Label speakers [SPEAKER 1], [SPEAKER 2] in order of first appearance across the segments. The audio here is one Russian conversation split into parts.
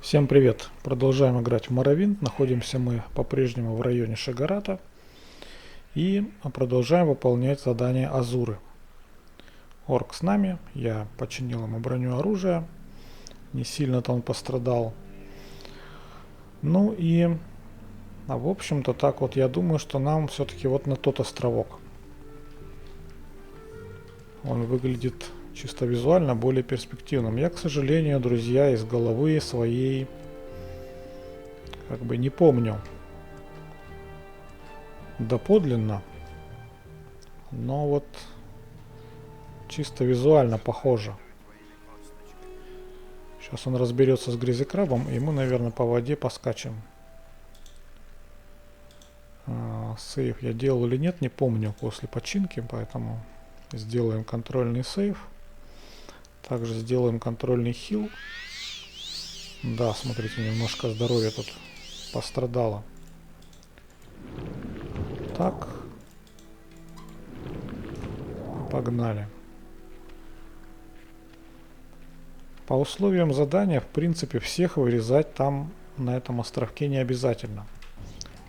[SPEAKER 1] Всем привет! Продолжаем играть в Моровинт. Находимся мы по-прежнему в районе Шагарата. И продолжаем выполнять задание Азуры. Орк с нами. Я починил ему броню оружия. Не сильно-то он пострадал. Ну и... в общем-то так вот я думаю, что нам все-таки вот на тот островок. Он выглядит чисто визуально более перспективным. Я, к сожалению, друзья, из головы своей не помню доподлинно, но вот чисто визуально похоже. Сейчас он разберется с грязекрабом, и мы, наверное, по воде поскачем. Сейв я делал или нет, не помню после починки, поэтому сделаем контрольный сейв. Также сделаем контрольный хил. Да, смотрите, немножко здоровья тут пострадало. Так. Погнали. По условиям задания, в принципе, всех вырезать там на этом островке не обязательно.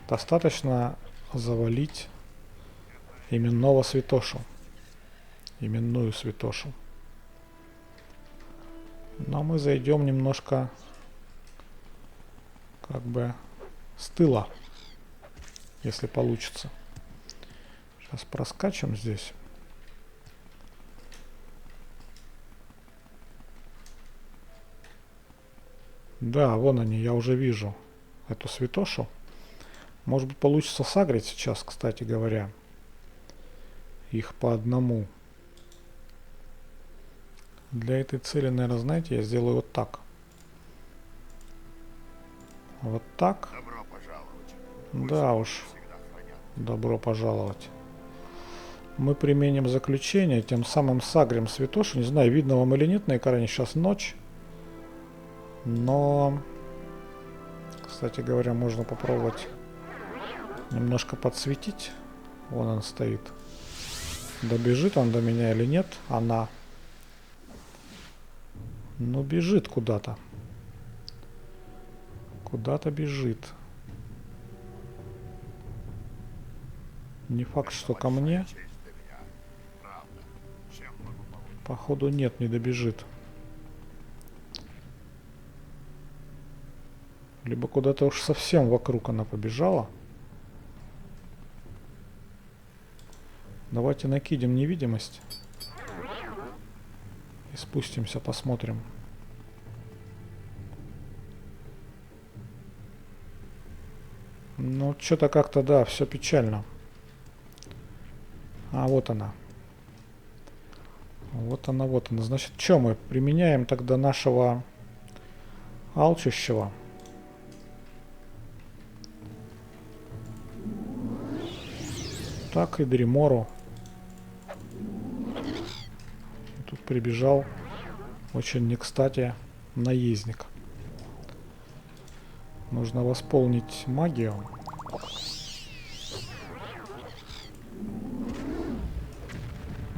[SPEAKER 1] Достаточно завалить именного святошу. Именную святошу. Но мы зайдем немножко с тыла, если получится. Сейчас проскачем здесь. Да, вон они, я уже вижу эту святошу. Может быть, получится сагрить сейчас, кстати говоря. Их по одному. Для этой цели, наверное, знаете, я сделаю вот так. Вот так.
[SPEAKER 2] Добро пожаловать.
[SPEAKER 1] Да уж. Добро пожаловать. Мы применим заключение, тем самым сагрим святошу. Не знаю, видно вам или нет на экране, сейчас ночь. Но, кстати говоря, можно попробовать немножко подсветить. Вон он стоит. Добежит он до меня или нет? Она. Ну, бежит куда-то. Куда-то бежит. Не факт, что ко мне. Походу нет, не добежит. Либо куда-то уж совсем вокруг она побежала. Давайте накидим невидимость. И спустимся, посмотрим. Ну, что-то как-то, да, все печально. А, вот она. Вот она, вот она. Значит, что мы применяем тогда нашего алчущего? Так и Дримору. Тут прибежал очень не кстати наездник. Нужно восполнить магию.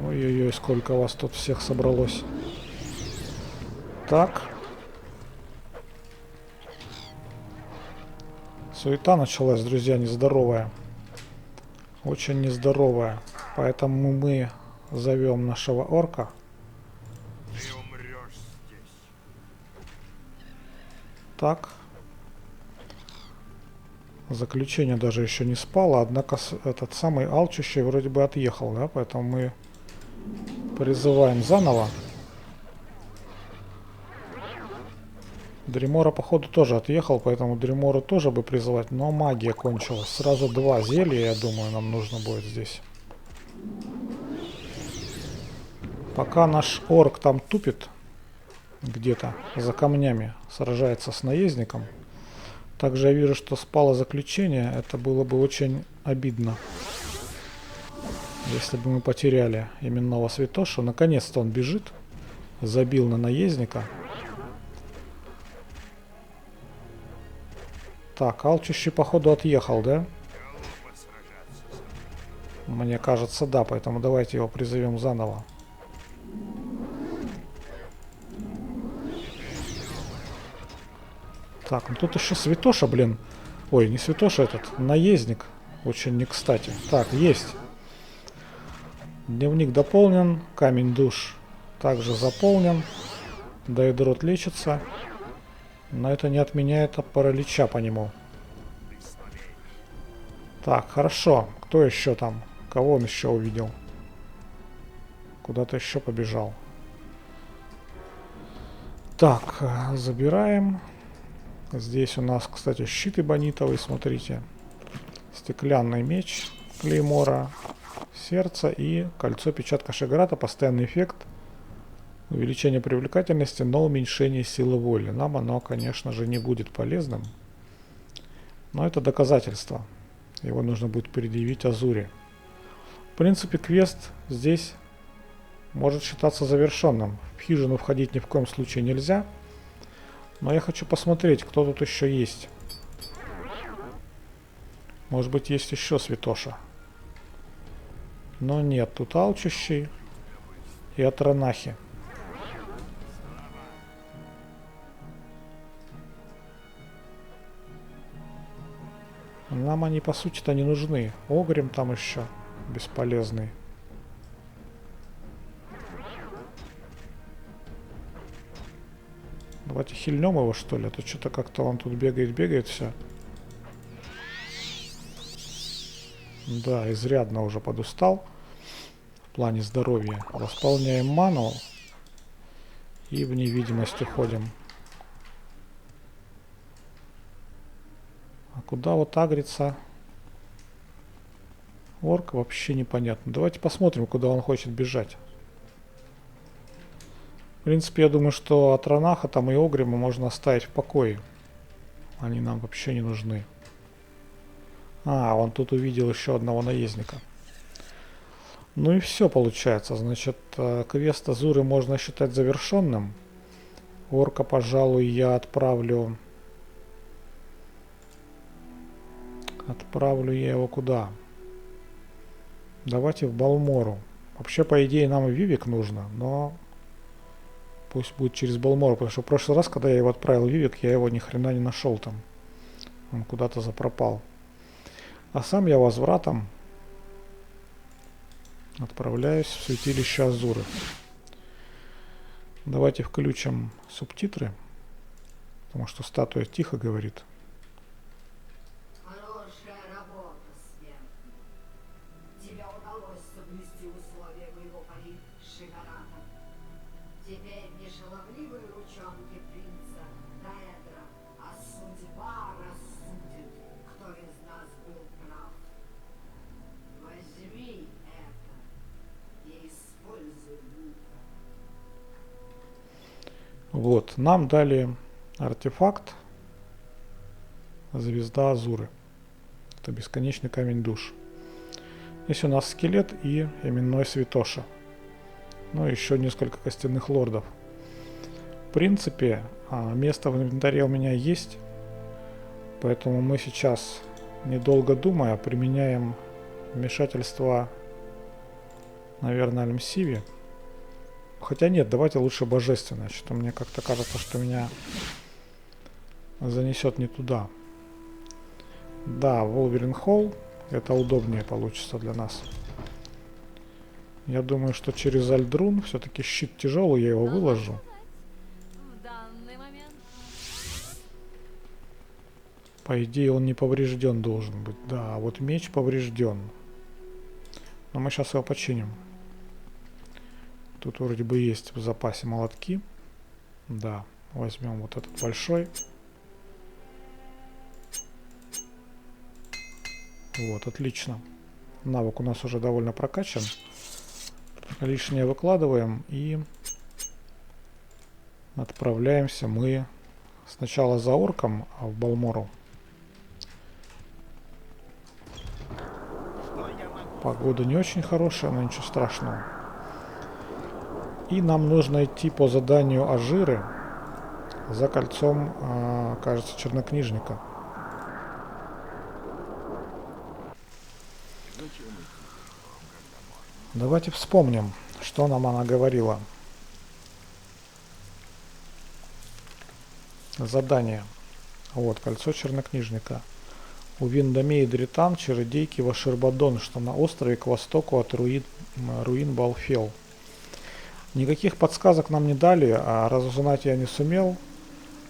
[SPEAKER 1] Ой-ой-ой, сколько вас тут всех собралось. Так. Суета началась, друзья, нездоровая. Очень нездоровая. Поэтому мы зовем нашего орка.
[SPEAKER 2] Ты умрешь здесь.
[SPEAKER 1] Так. Заключение даже еще не спало, однако этот самый алчущий вроде бы отъехал, да? Поэтому мы призываем заново. Дримора, походу, тоже отъехал, поэтому Дримора тоже бы призывать, но магия кончилась. Сразу два зелья, я думаю, нам нужно будет здесь. Пока наш орк там тупит, где-то за камнями, сражается с наездником. Также я вижу, что спало заключение. Это было бы очень обидно, если бы мы потеряли именного святошу. Наконец-то он бежит. Забил на наездника. Так, алчущий, походу, отъехал, да? Мне кажется, да. Поэтому давайте его призовем заново. Так, ну тут еще Святоша, блин. Ой, не Святоша этот, наездник. Очень не кстати. Так, есть. Дневник дополнен. Камень душ также заполнен. Дейдрот лечится. Но это не отменяет паралича по нему. Так, хорошо. Кто еще там? Кого он еще увидел? Куда-то еще побежал. Так, забираем. Здесь у нас, кстати, щит эбонитовый, смотрите. Стеклянный меч Клеймора, сердце и кольцо печатка Шигарата. Постоянный эффект. Увеличение привлекательности, но уменьшение силы воли. Нам оно, конечно же, не будет полезным. Но это доказательство. Его нужно будет предъявить Азуре. В принципе, квест здесь может считаться завершенным. В хижину входить ни в коем случае нельзя. Но я хочу посмотреть, кто тут еще есть. Может быть, есть еще Святоша. Но нет, тут Алчущий и Атранахи. Нам они, по сути-то, не нужны. Огрим там еще бесполезный. Давайте хильнем его, что ли. А то что-то как-то он тут бегает все. Да, изрядно уже подустал. В плане здоровья. Восполняем ману. И в невидимость уходим. А куда вот агрится орк, вообще непонятно. Давайте посмотрим, куда он хочет бежать. В принципе, я думаю, что от Ранаха там и Огрима можно оставить в покое. Они нам вообще не нужны. А, он тут увидел еще одного наездника. Ну и все получается. Значит, квест Азуры можно считать завершенным. Орка, пожалуй, я отправлю... Отправлю я его куда? Давайте в Балмору. Вообще, по идее, нам и Вивик нужно, но пусть будет через Балмору, потому что в прошлый раз, когда я его отправил в Вивик, я его ни хрена не нашел там. Он куда-то запропал. А сам я возвратом отправляюсь в святилище Азуры. Давайте включим субтитры, потому что статуя тихо говорит.
[SPEAKER 3] Хорошая работа, смертный. Тебе удалось соблюсти условия моего пари Шигарата. Теперь не шаловливые ручонки принца Даэдра, а судьба рассудит, кто из нас был прав. Возьми это и используй мудро.
[SPEAKER 1] Вот, нам дали артефакт Звезда Азуры. Это бесконечный камень душ. Здесь у нас скелет и именной Святоша. Ну и еще несколько костяных лордов. В принципе, место в инвентаре у меня есть. Поэтому мы сейчас, недолго думая, применяем вмешательство, наверное, Альмсиви. Хотя нет, давайте лучше божественное. Что-то мне как-то кажется, что меня занесет не туда. Да, Волверин Холл. Это удобнее получится для нас. Я думаю, что через Альдрун все-таки щит тяжелый, я его выложу.
[SPEAKER 4] В данный момент.
[SPEAKER 1] По идее, он не поврежден должен быть. Да, а вот меч поврежден. Но мы сейчас его починим. Тут вроде бы есть в запасе молотки. Да, возьмем вот этот большой. Вот, отлично. Навык у нас уже довольно прокачан. Лишнее выкладываем и отправляемся мы сначала за орком в Балмору. Погода не очень хорошая, но ничего страшного. И нам нужно идти по заданию Ажиры за кольцом, кажется, чернокнижника. Давайте вспомним, что нам она говорила. Задание. Вот, кольцо чернокнижника. У Виндамей и Дритан, Чередейки, Ваширбадон, что на острове к востоку от руин Балфел. Никаких подсказок нам не дали, а разузнать я не сумел.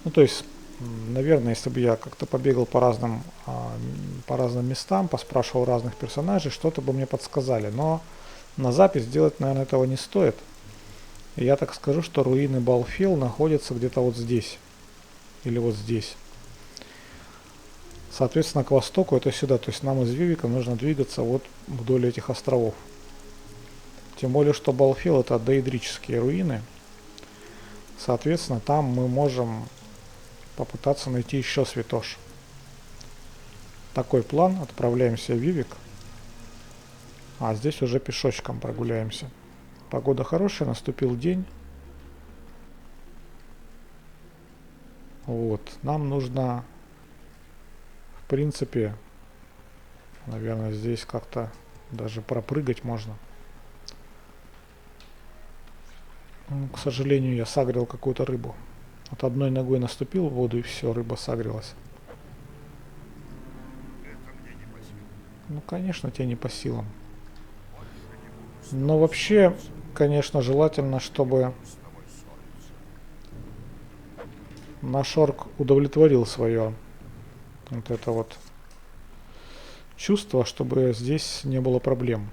[SPEAKER 1] Ну, то есть, наверное, если бы я как-то побегал по разным местам, поспрашивал разных персонажей, что-то бы мне подсказали. Но на запись делать, наверное, этого не стоит. И я так скажу, что руины Балфел находятся где-то вот здесь. Или вот здесь. Соответственно, к востоку это сюда. То есть нам из Вивика нужно двигаться вот вдоль этих островов. Тем более, что Балфел это доидрические руины. Соответственно, там мы можем попытаться найти еще святош. Такой план. Отправляемся в Вивик. А здесь уже пешочком прогуляемся. Погода хорошая, наступил день. Вот. Нам нужно, в принципе, наверное, здесь как-то даже пропрыгать можно. Ну, к сожалению, я сагрил какую-то рыбу. Вот одной ногой наступил в воду и все, рыба сагрилась.
[SPEAKER 2] Это мне не по силам.
[SPEAKER 1] Ну, конечно, тебе не по силам. Но вообще, конечно, желательно, чтобы
[SPEAKER 2] С тобой ссориться.
[SPEAKER 1] наш орк удовлетворил свое вот это вот чувство, чтобы здесь не было проблем.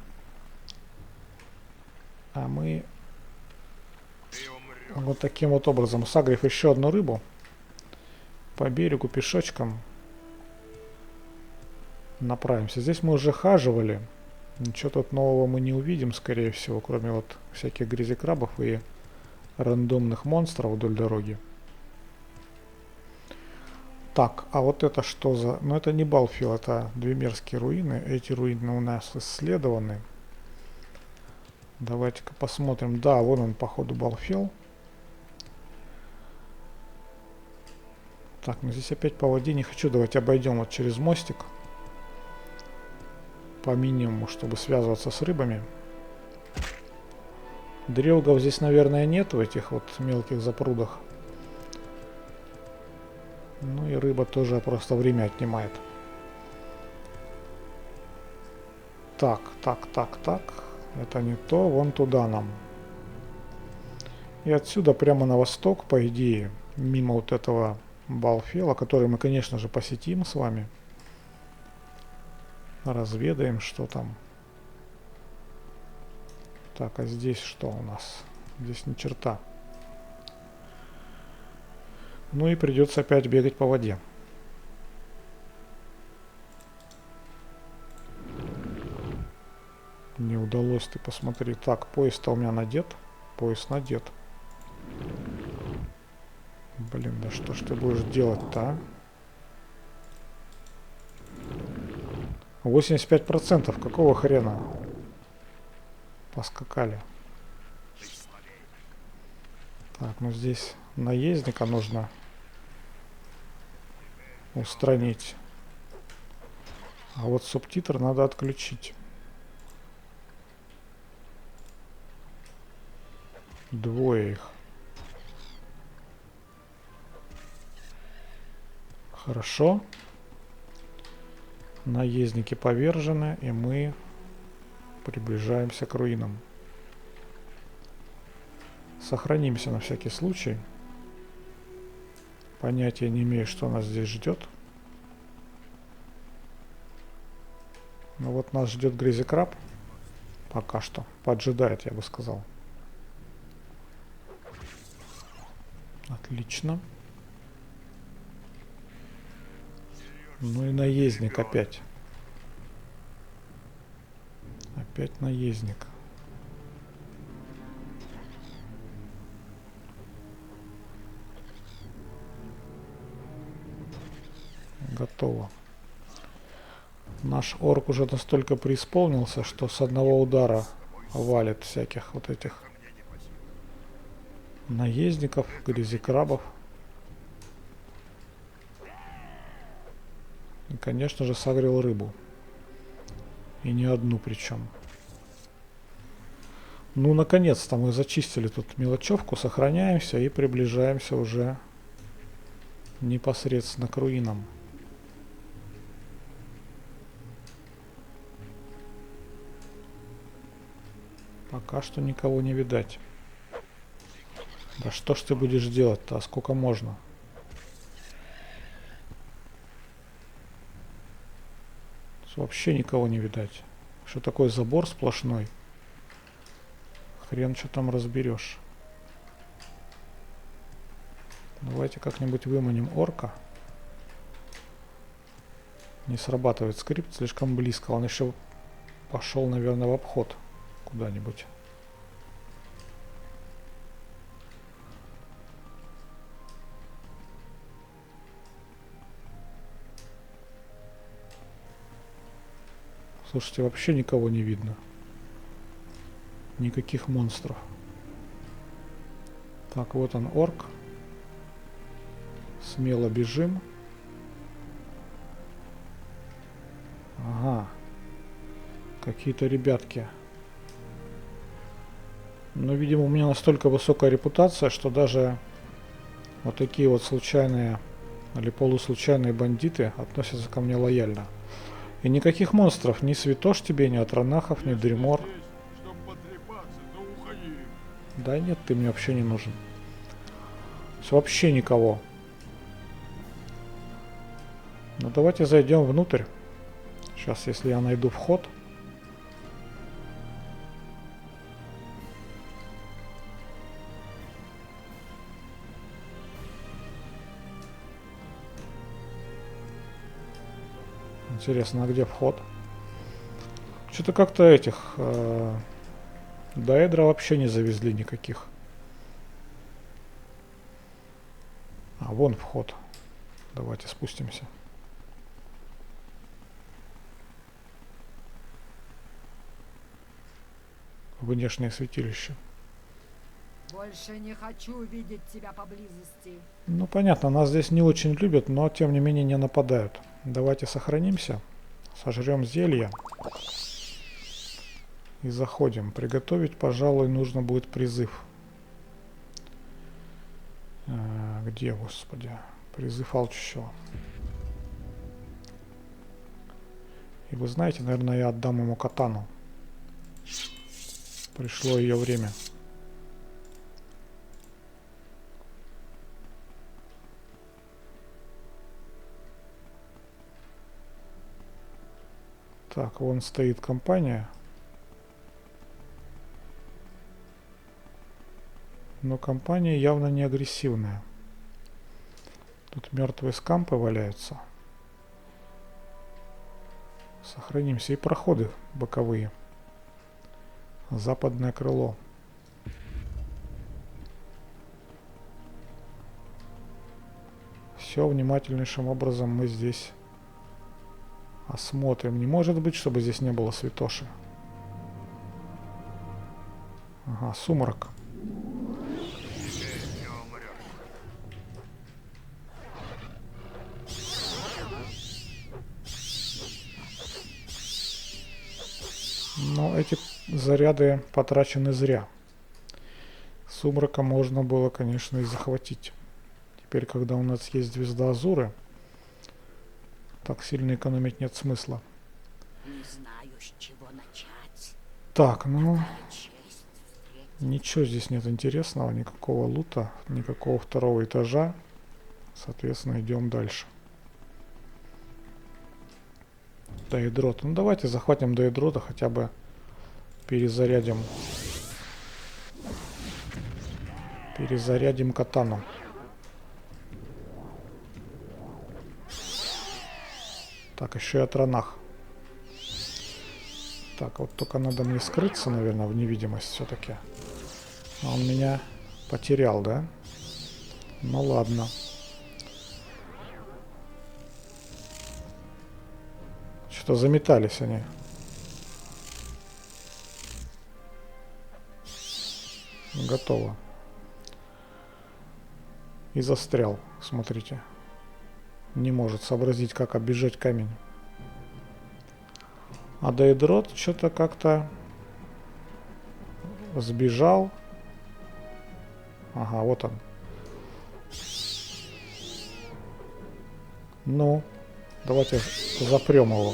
[SPEAKER 1] А мы
[SPEAKER 2] Ты умрешь.
[SPEAKER 1] вот таким вот образом, сагрив еще одну рыбу, по берегу пешочком направимся. Здесь мы уже хаживали. Ничего тут нового мы не увидим, скорее всего, кроме вот всяких грязекрабов и рандомных монстров вдоль дороги. Так, а вот это что за... Ну это не Балфел, это Двемерские руины. Эти руины у нас исследованы. Давайте-ка посмотрим. Да, вон он, походу, Балфел. Так, ну здесь опять по воде не хочу. Давайте обойдем вот через мостик. По минимуму, чтобы связываться с рыбами. Дрелгов здесь, наверное, нет в этих вот мелких запрудах. Ну и рыба тоже просто время отнимает. Так. Это не то, вон туда нам. И отсюда прямо на восток, по идее, мимо вот этого Балфела, который мы, конечно же, посетим с вами. Разведаем, что там. Так, а здесь что у нас? Здесь ни черта. Ну и придется опять бегать по воде. Не удалось, ты посмотри. Так, пояс-то у меня надет. Пояс надет. Блин, да что ж ты будешь делать-то, а? 85%. Какого хрена? Поскакали.
[SPEAKER 2] Ты слабее.
[SPEAKER 1] Так, ну здесь наездника нужно устранить. А вот субтитр надо отключить. Двое их. Хорошо. Наездники повержены, и мы приближаемся к руинам. Сохранимся на всякий случай. Понятия не имею, что нас здесь ждет. Но вот нас ждет грязекраб. Пока что. Поджидает, я бы сказал. Отлично. Ну и наездник опять. Опять наездник. Готово. Наш орк уже настолько преисполнился, что с одного удара валит всяких вот этих
[SPEAKER 2] Мне не по силам.
[SPEAKER 1] наездников, грязекрабов. И, конечно же, сагрил рыбу. И не одну причем. Ну, наконец-то мы зачистили тут мелочевку, сохраняемся и приближаемся уже непосредственно к руинам. Пока что никого не видать. Да что ж ты будешь делать-то? А сколько можно? Вообще никого не видать. Что такое забор сплошной? Хрен что там разберешь. Давайте как-нибудь выманим орка. Не срабатывает скрипт, слишком близко. Он еще пошел, наверное, в обход куда-нибудь. Слушайте, вообще никого не видно. Никаких монстров. Так, вот он, орк. Смело бежим. Ага. Какие-то ребятки. Но, видимо, у меня настолько высокая репутация, что даже вот такие вот случайные или полуслучайные бандиты относятся ко мне лояльно. И никаких монстров, ни святош тебе, ни атронахов, ни дремор.
[SPEAKER 2] Чтоб потрепаться, да уходи.
[SPEAKER 1] Да нет, ты мне вообще не нужен. Вообще никого. Ну давайте зайдем внутрь. Сейчас, если я найду вход. Интересно, а где вход? Что-то как-то этих доэдра вообще не завезли никаких. А, вон вход. Давайте спустимся. Внешнее святилище.
[SPEAKER 3] Больше не хочу видеть тебя поблизости.
[SPEAKER 1] Ну понятно, нас здесь не очень любят, но тем не менее не нападают. Давайте сохранимся. Сожрем зелье. И заходим. Приготовить, пожалуй, нужно будет призыв. Где, господи? Призыв алчущего. И вы знаете, наверное, я отдам ему катану. Пришло ее время. Так, вон стоит компания. Но компания явно не агрессивная. Тут мертвые скампы валяются. Сохранимся. И проходы боковые. Западное крыло. Все внимательнейшим образом мы здесь осмотрим. Не может быть, чтобы здесь не было святоши. Ага, сумрак.
[SPEAKER 2] Теперь не умрешь.
[SPEAKER 1] Но эти заряды потрачены зря. Сумрака можно было, конечно, и захватить. Теперь, когда у нас есть звезда Азуры, так сильно экономить нет смысла.
[SPEAKER 3] Не знаю, с чего начать.
[SPEAKER 1] Так, ну,
[SPEAKER 3] Честь встретить.
[SPEAKER 1] ничего здесь нет интересного, никакого лута, никакого второго этажа. Соответственно, идем дальше. Доедрот. Ну, давайте захватим доедрота, хотя бы перезарядим. Перезарядим катану. Так, еще и атронах. Так, вот только надо мне скрыться, наверное, в невидимость все-таки. А он меня потерял, да? Ну ладно. Что-то заметались они. Готово. И застрял, смотрите. Не может сообразить, как оббежать камень. А Дейдрот что-то как-то сбежал. Ага, вот он. Ну, давайте запрем его.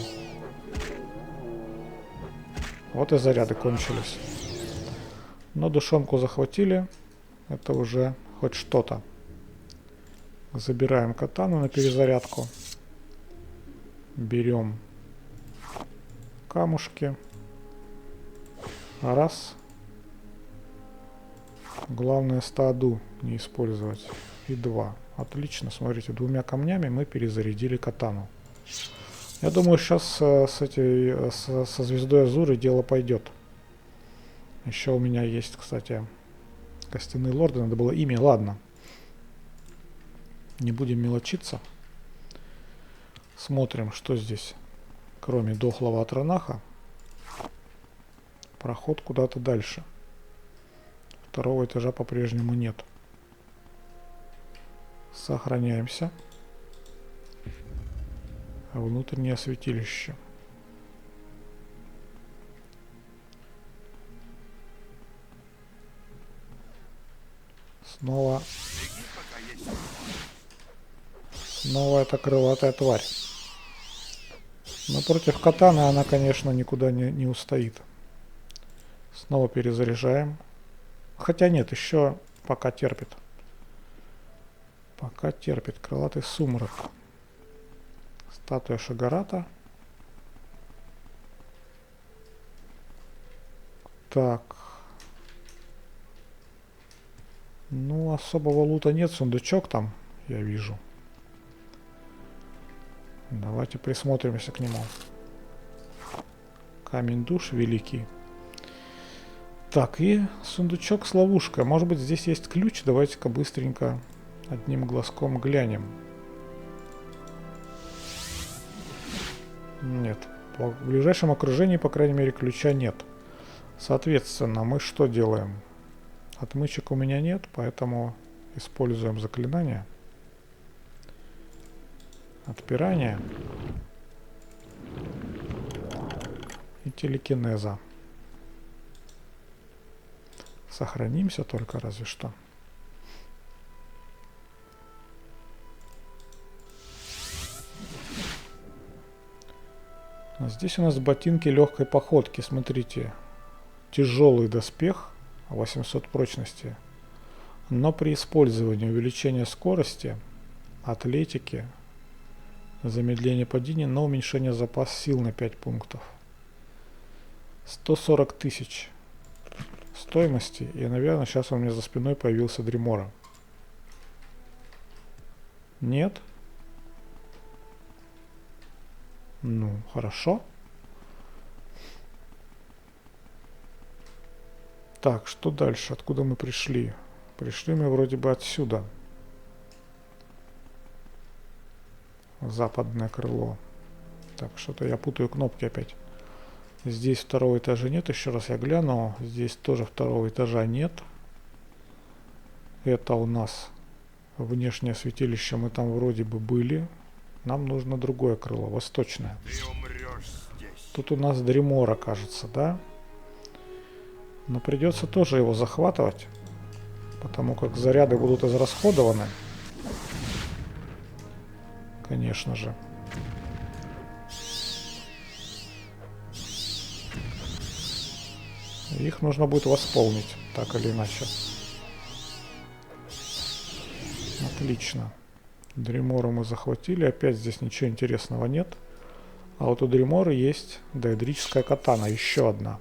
[SPEAKER 1] Вот и заряды кончились. Но душонку захватили. Это уже хоть что-то. Забираем катану на перезарядку. Берем камушки. Раз. Главное стаду не использовать. И 2. Отлично, смотрите, 2 камнями мы перезарядили катану. Я думаю, сейчас со звездой Азуры дело пойдет. Еще у меня есть, кстати, костяные лорды, надо было ими, ладно. Не будем мелочиться. Смотрим, что здесь. Кроме дохлого Атронаха. Проход куда-то дальше. Второго этажа по-прежнему нет. Сохраняемся. Внутреннее святилище. Снова эта крылатая тварь. Но против катаны она, конечно, никуда не устоит. Снова перезаряжаем. Хотя нет, еще пока терпит. Пока терпит. Крылатый сумрак. Статуя Шагарата. Так. Ну, особого лута нет. Сундучок там, я вижу. Давайте присмотримся к нему. Камень душ великий. Так, и сундучок с ловушкой. Может быть, здесь есть ключ. Давайте-ка быстренько одним глазком глянем. Нет. В ближайшем окружении, по крайней мере, ключа нет. Соответственно, мы что делаем? Отмычек у меня нет, поэтому используем заклинание. Отпирание. И телекинеза. Сохранимся только разве что. А здесь у нас ботинки легкой походки. Смотрите. Тяжелый доспех. 800 прочности. Но при использовании увеличения скорости, атлетики, замедление падения, но уменьшение запас сил на 5 пунктов. 140 тысяч стоимости. И, наверное, сейчас у меня за спиной появился Дримора. Нет? Ну, хорошо. Так, что дальше? Откуда мы пришли? Пришли мы вроде бы отсюда. Западное крыло. Так, что-то я путаю кнопки опять. Здесь второго этажа нет. Еще раз я гляну. Здесь тоже второго этажа нет. Это у нас внешнее святилище. Мы там вроде бы были. Нам нужно другое крыло, восточное.
[SPEAKER 2] Ты умрешь здесь.
[SPEAKER 1] Тут у нас Дримора, кажется, да? Но придется тоже его захватывать. Потому как заряды будут израсходованы. Конечно же. Их нужно будет восполнить, так или иначе. Отлично. Дримору мы захватили. Опять здесь ничего интересного нет. А вот у Дриморы есть доэдрическая катана. Еще одна.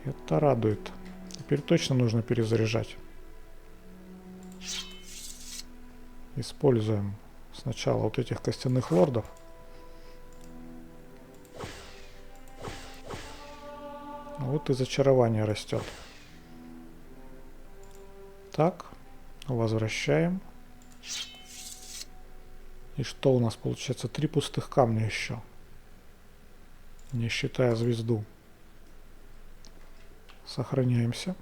[SPEAKER 1] Это радует. Теперь точно нужно перезаряжать. Используем сначала вот этих костяных лордов. Вот и зачарование растет. Так, возвращаем. И что у нас получается? 3 пустых камня еще. Не считая звезду. Сохраняемся.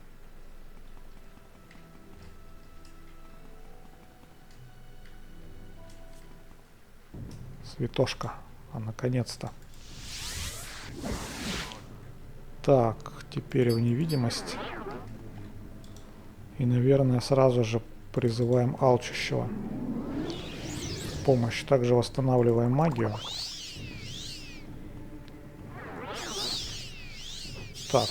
[SPEAKER 1] Святошка. А наконец-то. Так, теперь в невидимость. И, наверное, сразу же призываем алчущего. помощь. Также восстанавливаем магию. Так,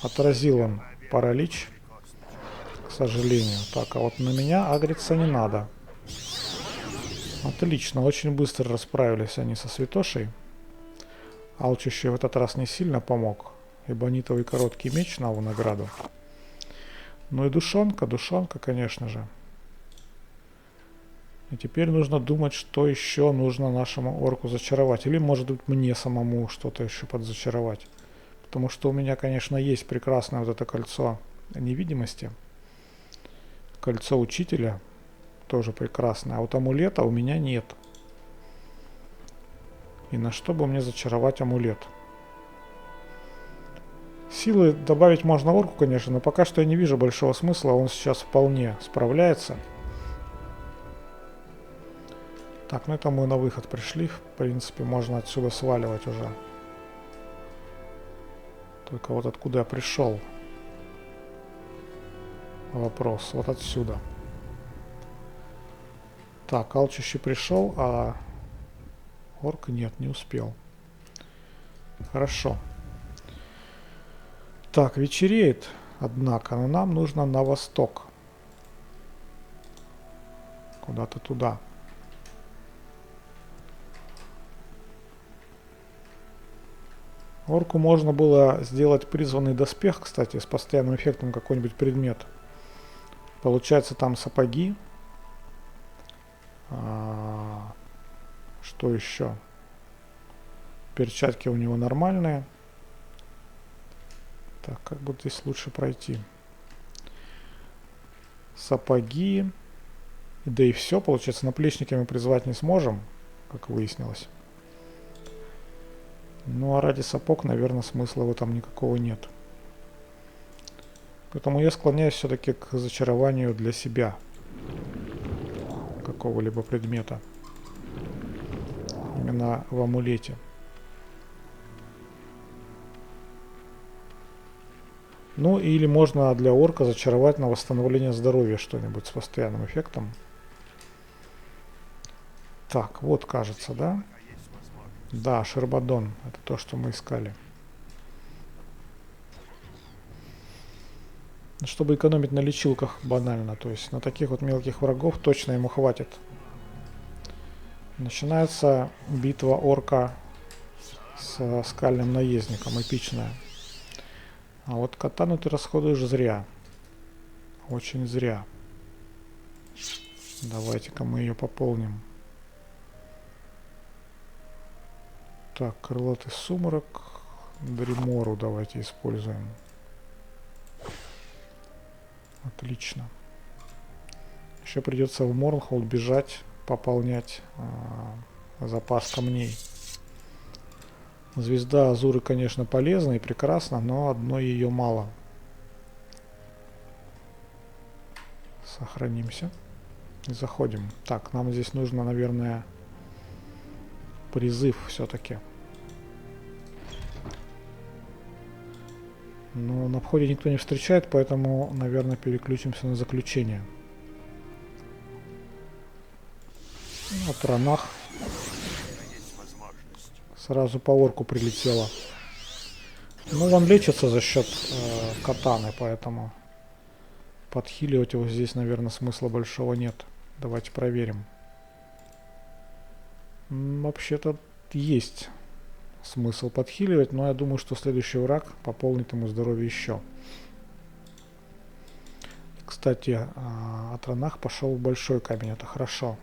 [SPEAKER 1] отразил он паралич, к сожалению. Так, а вот на меня агриться не надо. Отлично, очень быстро расправились они со святошей. Алчущий в этот раз не сильно помог, и бонитовый короткий меч на награду. Ну и душонка, конечно же. И теперь нужно думать, что еще нужно нашему орку зачаровать. Или, может быть, мне самому что-то еще подзачаровать. Потому что у меня, конечно, есть прекрасное вот это кольцо невидимости. Кольцо учителя тоже прекрасное. А вот амулета у меня нет. И на что бы мне зачаровать амулет? Силы добавить можно орку, конечно, но пока что я не вижу большого смысла. Он сейчас вполне справляется. Так, ну это мы на выход пришли. В принципе, можно отсюда сваливать уже. Только вот откуда я пришел? Вопрос. Вот отсюда. Так, алчущий пришел, а орк нет, не успел. Хорошо. Так, вечереет, однако, но нам нужно на восток. Куда-то туда. Орку можно было сделать призванный доспех, кстати, с постоянным эффектом какой-нибудь предмет. Получается там сапоги. Что еще? Перчатки у него нормальные. Так, как бы здесь лучше пройти? Сапоги. Да и все, получается, наплечники мы призвать не сможем, как выяснилось. Ну а ради сапог, наверное, смысла в этом никакого нет. Поэтому я склоняюсь все-таки к зачарованию для себя какого-либо предмета. Именно в амулете. Ну или можно для орка зачаровать на восстановление здоровья что-нибудь с постоянным эффектом. Так, вот кажется, да? Да, Шербадон. Это то, что мы искали. Чтобы экономить на лечилках банально. То есть на таких вот мелких врагов точно ему хватит. Начинается битва орка с скальным наездником. Эпичная. А вот катану ты расходуешь зря. Очень зря. Давайте-ка мы ее пополним. Так, крылатый сумрак. Дримору давайте используем. Отлично. Еще придется в Морнхолд бежать, пополнять запас камней. Звезда Азуры, конечно, полезна и прекрасна, но одной ее мало. Сохранимся. И заходим. Так, нам здесь нужно, наверное, призыв все-таки. Но на входе никто не встречает, поэтому, наверное, переключимся на заключение. Вот ранах. Сразу по орку прилетело. Ну, он лечится за счет катаны, поэтому подхиливать его здесь, наверное, смысла большого нет. Давайте проверим. Вообще-то есть смысл подхиливать, но я думаю, что следующий враг пополнит ему здоровье еще. Кстати, от ранах пошел большой камень, это хорошо.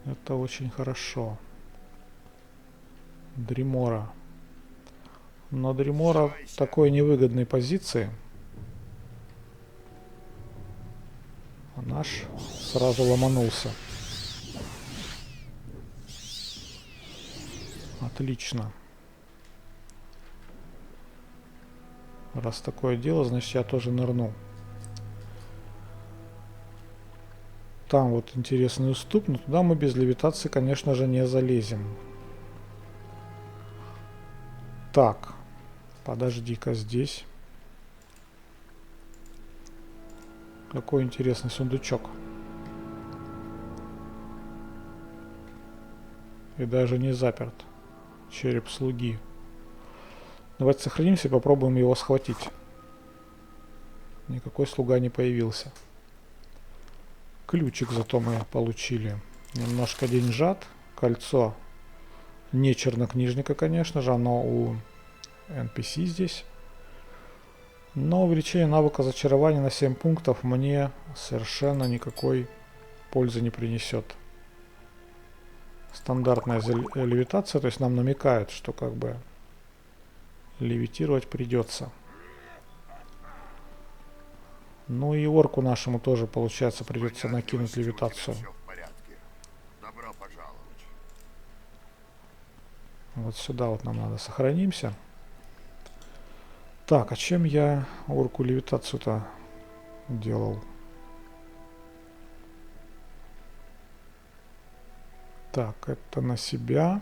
[SPEAKER 1] Это очень хорошо. Дримора. Но Дримора в такой невыгодной позиции. А наш сразу ломанулся. Отлично. Раз такое дело, значит я тоже нырну. Там вот интересный уступ, но туда мы без левитации, конечно же, не залезем. Так, подожди-ка здесь. Какой интересный сундучок. И даже не заперт. Череп слуги. Давайте сохранимся и попробуем его схватить. Никакой слуга не появился. Ключик зато мы получили. Немножко деньжат. Кольцо. Не чернокнижника, конечно же. Оно у NPC здесь. Но увеличение навыка зачарования на 7 пунктов мне совершенно никакой пользы не принесет. Стандартная левитация, то есть нам намекают, что как бы левитировать придется. Ну и орку нашему тоже, получается, придется накинуть левитацию.
[SPEAKER 2] Все в порядке. Добро пожаловать.
[SPEAKER 1] Вот сюда вот нам надо. Сохранимся. Так, а чем я орку левитацию-то делал? Так, это на себя.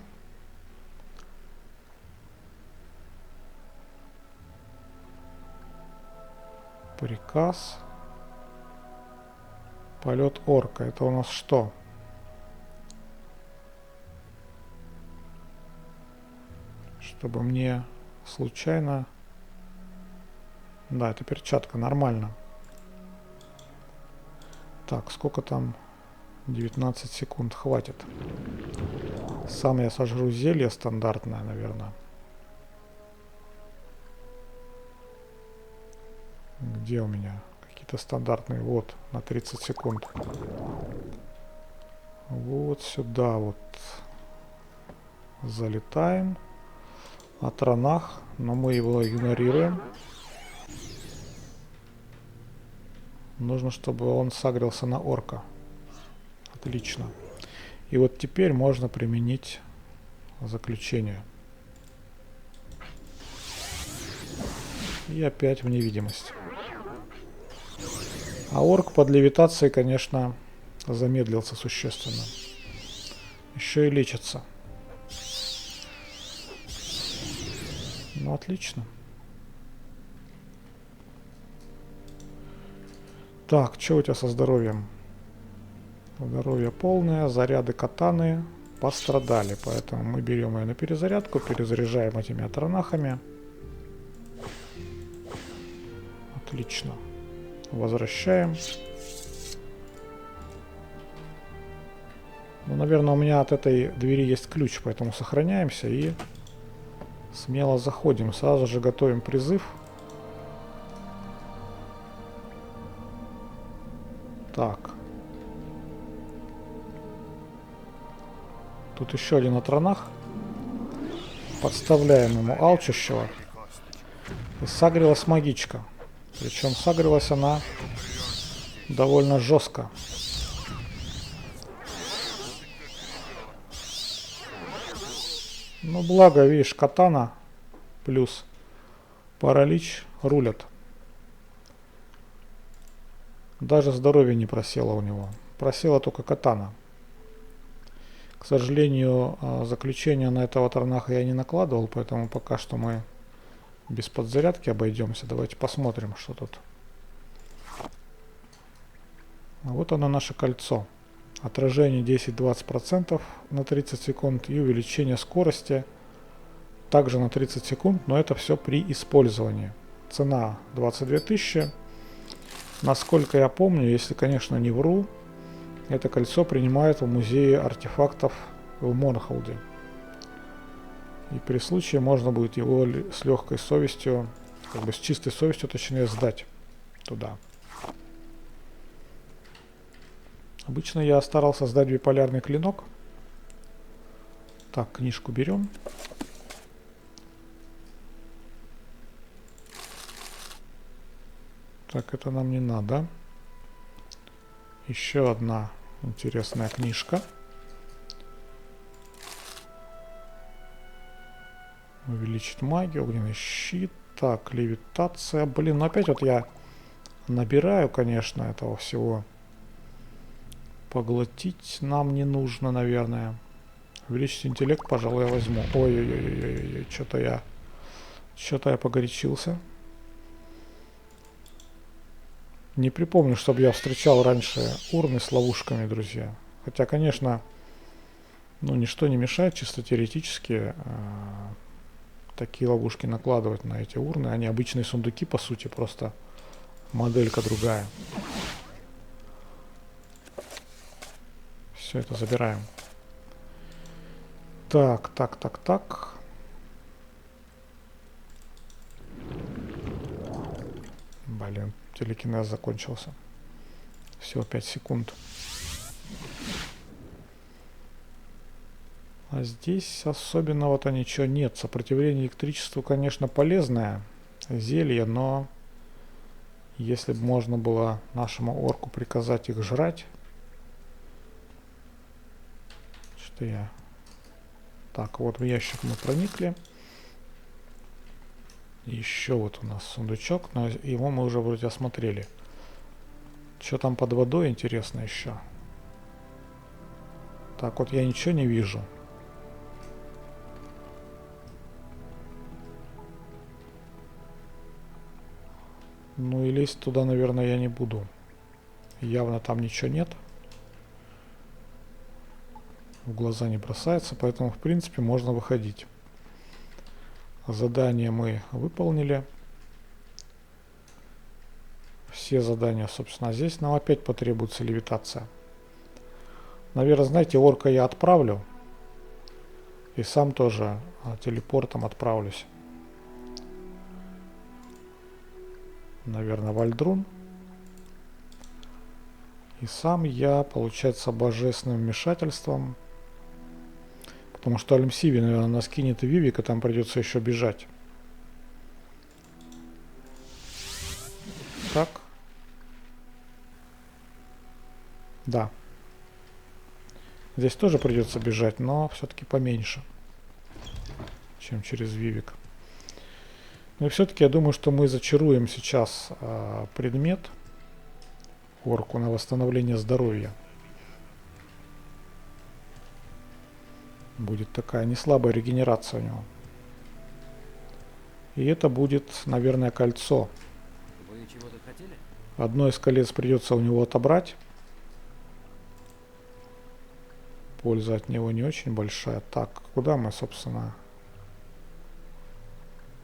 [SPEAKER 1] Приказ. Полет орка. Это у нас что? Чтобы мне случайно... Да, это перчатка, нормально. Так, сколько там? 19 секунд, хватит. Сам я сожру зелье стандартное, наверное. Где у меня? Какие-то стандартные. Вот, на 30 секунд. Вот сюда вот. Залетаем. Атронах, но мы его игнорируем. Нужно, чтобы он сагрился на орка. Отлично. И вот теперь можно применить заключение. И опять в невидимость. А орк под левитацией, конечно, замедлился существенно. Еще и лечится. Ну, отлично. Так, что у тебя со здоровьем? Здоровье полное, заряды катаны пострадали, поэтому мы берем ее на перезарядку, перезаряжаем этими атронахами. Отлично. Возвращаем. Ну, наверное, у меня от этой двери есть ключ, поэтому сохраняемся и смело заходим. Сразу же готовим призыв. Так. Тут еще один атронах. Подставляем ему алчущего. И сагрилась магичка. Причем сагрилась она довольно жестко. Ну, благо, видишь, катана плюс паралич рулят. Даже здоровье не просело у него. Просела только катана. К сожалению, заключение на этого торнаха я не накладывал, поэтому пока что мы без подзарядки обойдемся. Давайте посмотрим, что тут. Вот оно, наше кольцо. Отражение 10-20% на 30 секунд и увеличение скорости также на 30 секунд, но это все при использовании. Цена 22 тысячи. Насколько я помню, если, конечно, не вру, это кольцо принимают в музее артефактов в Монхолде. И при случае можно будет его с легкой совестью, как бы с чистой совестью, точнее, сдать туда. Обычно я старался сдать биполярный клинок. Так, книжку берем. Так, это нам не надо. Еще одна интересная книжка. Увеличить магию, огненный щит. Так, левитация. Блин, ну опять вот я набираю, конечно, этого всего. Поглотить нам не нужно, наверное. Увеличить интеллект, пожалуй, я возьму. Ой-ой-ой, что-то я погорячился. Не припомню, чтобы я встречал раньше урны с ловушками, друзья. Хотя, конечно, Ну, ничто не мешает чисто теоретически такие ловушки накладывать на эти урны. Они обычные сундуки, по сути, просто моделька другая. Все это забираем. Так. Блин, телекинез закончился. Всего 5 секунд. А здесь особенного-то ничего нет. Сопротивление электричеству, конечно, полезное зелье, но если бы можно было нашему орку приказать их жрать. Что я... Так, вот в ящик мы проникли. Еще вот у нас сундучок, но его мы уже вроде осмотрели. Что там под водой, интересно еще. Так, вот я ничего не вижу. Ну и лезть туда, наверное, я не буду. Явно там ничего нет. В глаза не бросается, поэтому, в принципе, можно выходить. Задание мы выполнили. Все задания, собственно, здесь нам опять потребуется левитация. Наверное, знаете, орка я отправлю. И сам тоже телепортом отправлюсь. Наверное, Вальдрун. И сам я, получается, божественным вмешательством. Потому что Альмсиви, наверное, нас кинет и Вивик, и там придется еще бежать. Так. Да. Здесь тоже придется бежать, но все-таки поменьше, чем через Вивик. Но все-таки я думаю, что мы зачаруем сейчас предмет орку на восстановление здоровья. Будет такая неслабая регенерация у него. И это будет, наверное, кольцо.
[SPEAKER 5] Вы чего-то хотели?
[SPEAKER 1] Одно из колец придется у него отобрать. Польза от него не очень большая. Так, куда мы, собственно,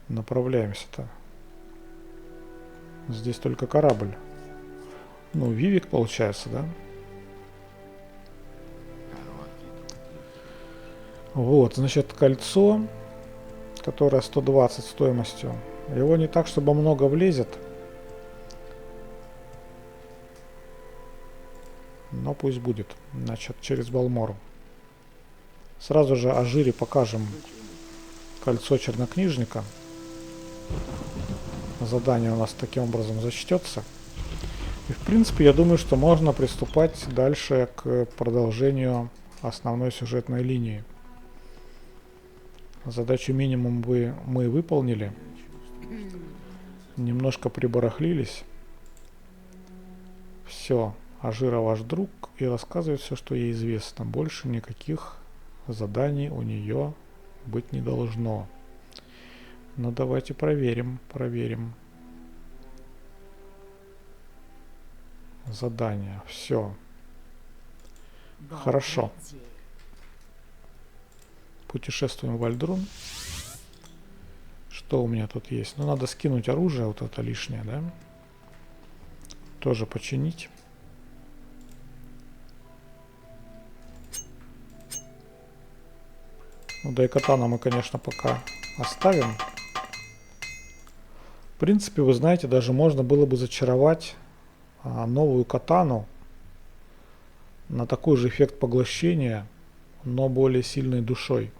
[SPEAKER 1] направляемся-то? Здесь только корабль. Ну, Вивик получается, да? Вот, значит, кольцо, которое 120 стоимостью. Его не так, чтобы много влезет. Но пусть будет. Значит, через Балмору. Сразу же Ажире покажем кольцо чернокнижника. Задание у нас таким образом зачтется. И в принципе, я думаю, что можно приступать дальше к продолжению основной сюжетной линии. Задачу минимум мы выполнили. Немножко прибарахлились. Все. Ажира ваш друг и рассказывает все, что ей известно. Больше никаких заданий у нее быть не должно. Но давайте проверим. Задание. Все. Хорошо. Путешествуем в Вальдрун. Что у меня тут есть? Ну, надо скинуть оружие, вот это лишнее, да? Тоже починить. Ну, да и катану мы, конечно, пока оставим. В принципе, вы знаете, даже можно было бы зачаровать новую катану на такой же эффект поглощения, но более сильной душой.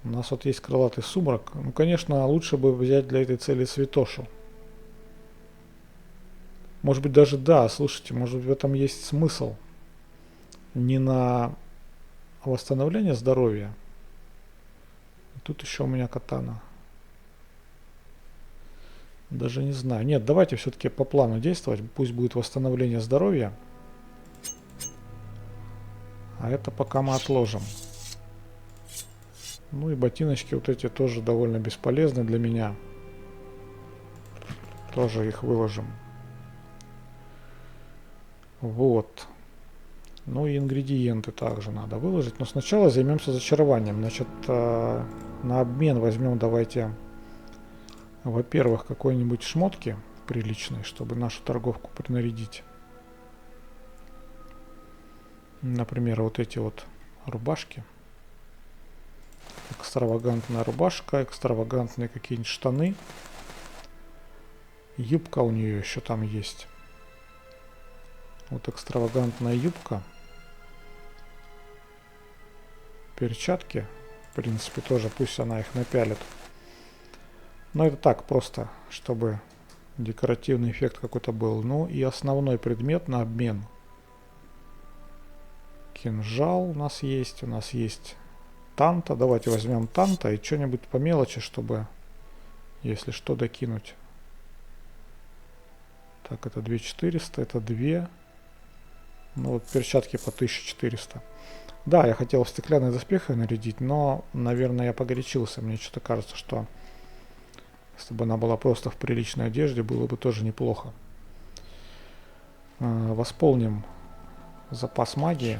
[SPEAKER 1] У нас вот есть крылатый сумрак. Ну, конечно, лучше бы взять для этой цели святошу. Может быть, даже да, слушайте, может быть, в этом есть смысл. Не на восстановление здоровья. Тут еще у меня катана. Даже не знаю. Нет, давайте все-таки по плану действовать. Пусть будет восстановление здоровья. А это пока мы отложим. Ну и ботиночки вот эти тоже довольно бесполезны для меня. Тоже их выложим. Вот. Ну и ингредиенты также надо выложить. Но сначала займемся зачарованием. Значит, на обмен возьмем давайте, во-первых, какой-нибудь шмотки приличной, чтобы нашу торговку принарядить. Например, вот эти вот рубашки. Экстравагантная рубашка, экстравагантные какие-нибудь штаны. Юбка у нее еще там есть. Вот экстравагантная юбка. Перчатки. В принципе, тоже пусть она их напялит. Но это так, просто, чтобы декоративный эффект какой-то был. Ну и основной предмет на обмен. Кинжал у нас есть. У нас есть танта. Давайте возьмем танта и что-нибудь по мелочи, чтобы, если что, докинуть. Так, это 2400, это 2. Ну вот перчатки по 1400. Да, я хотел стеклянные доспехи нарядить, но, наверное, я погорячился. Мне что-то кажется, что если бы она была просто в приличной одежде, было бы тоже неплохо. Восполним запас магии.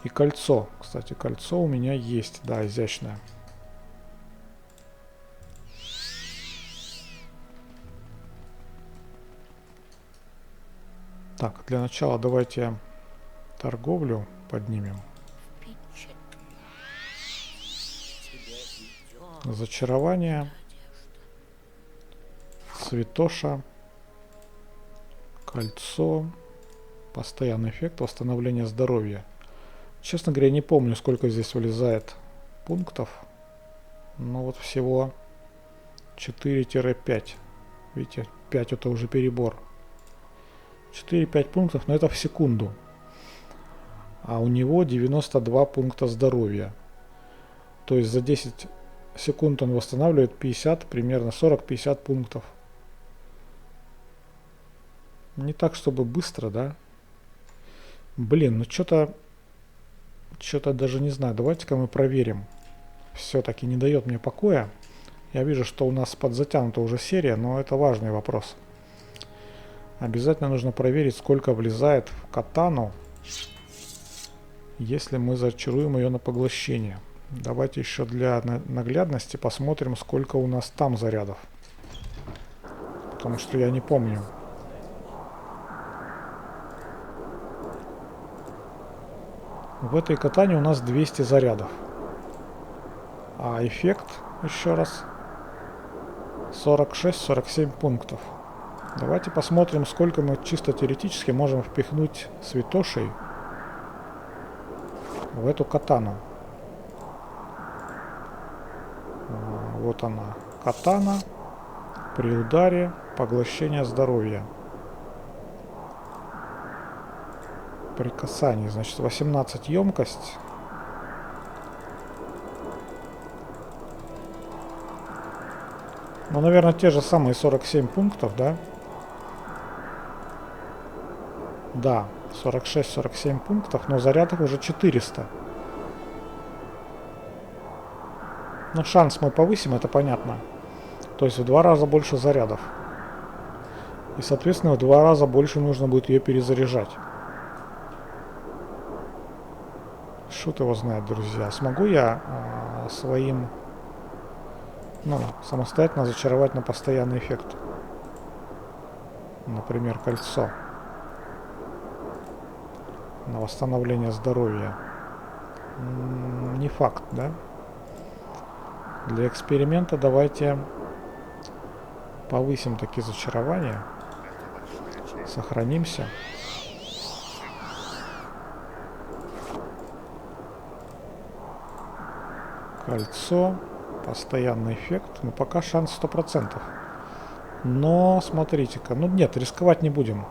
[SPEAKER 1] И кольцо. Кстати, кольцо у меня есть. Да, изящное. Так, для начала давайте торговлю поднимем. Зачарование. Святоша. Кольцо. Постоянный эффект. Восстановление здоровья. Честно говоря, не помню, сколько здесь вылезает пунктов. Но вот всего 4-5. Видите, 5 это уже перебор. 4-5 пунктов, но это в секунду. А у него 92 пункта здоровья. То есть за 10 секунд он восстанавливает 50, примерно 40-50 пунктов. Не так, чтобы быстро, да? Блин, ну что-то даже не знаю. Давайте-ка мы проверим. Все-таки не дает мне покоя. Я вижу, что у нас подзатянута уже серия, но это важный вопрос. Обязательно нужно проверить, сколько влезает в катану, если мы зачаруем ее на поглощение. Давайте еще для наглядности посмотрим, сколько у нас там зарядов. Потому что я не помню. В этой катане у нас 200 зарядов. А эффект, еще раз, 46-47 пунктов. Давайте посмотрим, сколько мы чисто теоретически можем впихнуть святошей в эту катану. Вот она, катана, при ударе, поглощение здоровья. При касании, значит, 18 емкость. Ну, наверное, те же самые 47 пунктов, да? Да, 46-47 пунктов, но зарядов уже 400. Ну, шанс мы повысим, это понятно. То есть в 2 раза больше зарядов. И, соответственно, в 2 раза больше нужно будет ее перезаряжать. Шут его знает, друзья. Смогу я своим, самостоятельно зачаровать на постоянный эффект? Например, кольцо. На восстановление здоровья. Не факт, да? Для эксперимента давайте повысим такие зачарования. Сохранимся. Кольцо. Постоянный эффект. Но пока шанс 100%. Но смотрите-ка. Ну нет, рисковать не будем.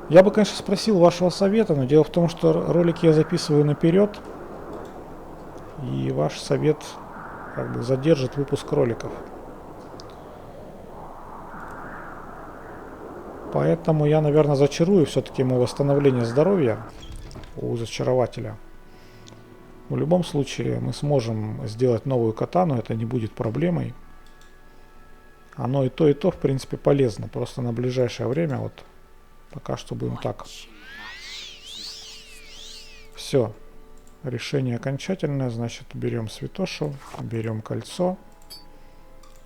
[SPEAKER 1] Я бы, конечно, спросил вашего совета, но дело в том, что ролики я записываю наперед. И ваш совет как бы задержит выпуск роликов. Поэтому я, наверное, зачарую все-таки ему восстановление здоровья у зачарователя. В любом случае мы сможем сделать новую катану, это не будет проблемой. Оно и то, в принципе, полезно. Просто на ближайшее время, вот Пока что будем так.
[SPEAKER 3] Очень
[SPEAKER 1] Все. Решение окончательное. Значит, берем святошу, берем кольцо.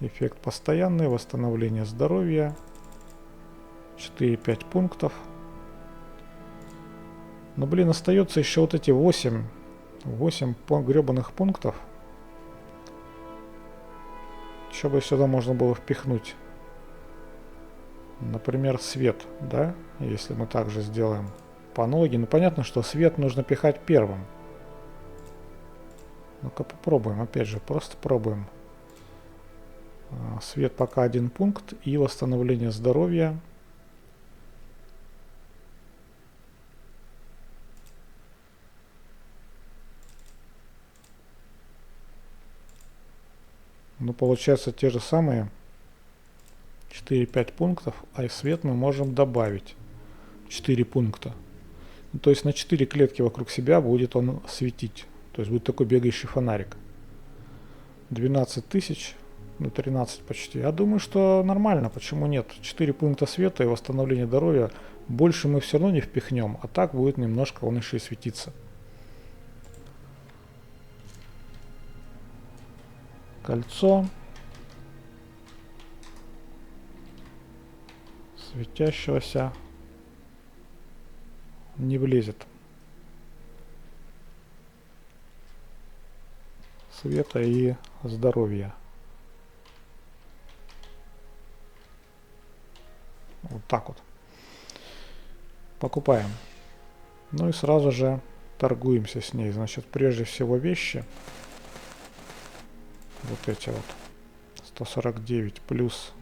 [SPEAKER 1] Эффект постоянный. Восстановление здоровья. 4-5 пунктов. Но, блин, остается еще вот эти 8 гребаных пунктов. Что бы сюда можно было впихнуть? Например, свет, да? Если мы также сделаем по ноге. Ну, понятно, что свет нужно пихать первым. Ну-ка попробуем, опять же, просто пробуем. Свет пока 1 пункт и восстановление здоровья. Ну, получается те же самые 4-5 пунктов, а и свет мы можем добавить 4 пункта. Ну, то есть на 4 клетки вокруг себя будет он светить. То есть будет такой бегающий фонарик. 12 тысяч, ну 13 почти. Я думаю, что нормально, почему нет? 4 пункта света и восстановление здоровья. Больше мы все равно не впихнем, а так будет немножко он еще и светиться. Кольцо. Светящегося не влезет. Света и здоровья. Вот так вот. Покупаем. Ну и сразу же торгуемся с ней. Значит, прежде всего вещи. Вот эти вот. 149 плюс.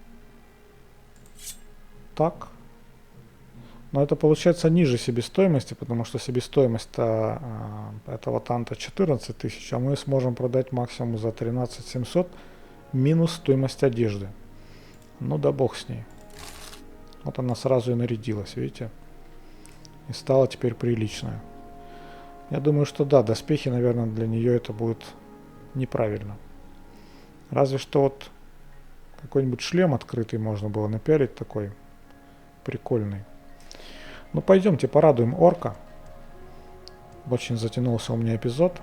[SPEAKER 1] Так. Но это получается ниже себестоимости, потому что себестоимость этого танта 14 тысяч, а мы сможем продать максимум за 13 700 минус стоимость одежды. Ну да бог с ней. Вот она сразу и нарядилась, видите? И стала теперь приличная. Я думаю, что да, доспехи, наверное, для нее это будет неправильно. Разве что вот какой-нибудь шлем открытый можно было напялить такой прикольный. Ну пойдемте порадуем орка. Очень затянулся у меня эпизод.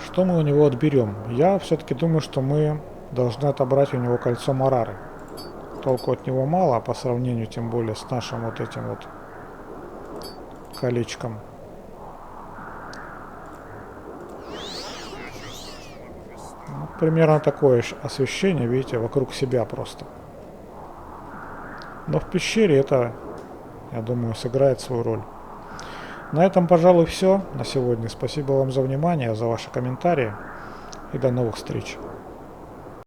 [SPEAKER 1] Что мы у него отберем? Я все-таки думаю, что мы должны отобрать у него кольцо Марары. Толку от него мало, по сравнению тем более с нашим вот этим вот колечком. Ну, примерно такое освещение, видите, вокруг себя просто. Но в пещере это, я думаю, сыграет свою роль. На этом, пожалуй, все на сегодня. Спасибо вам за внимание, за ваши комментарии и до новых встреч.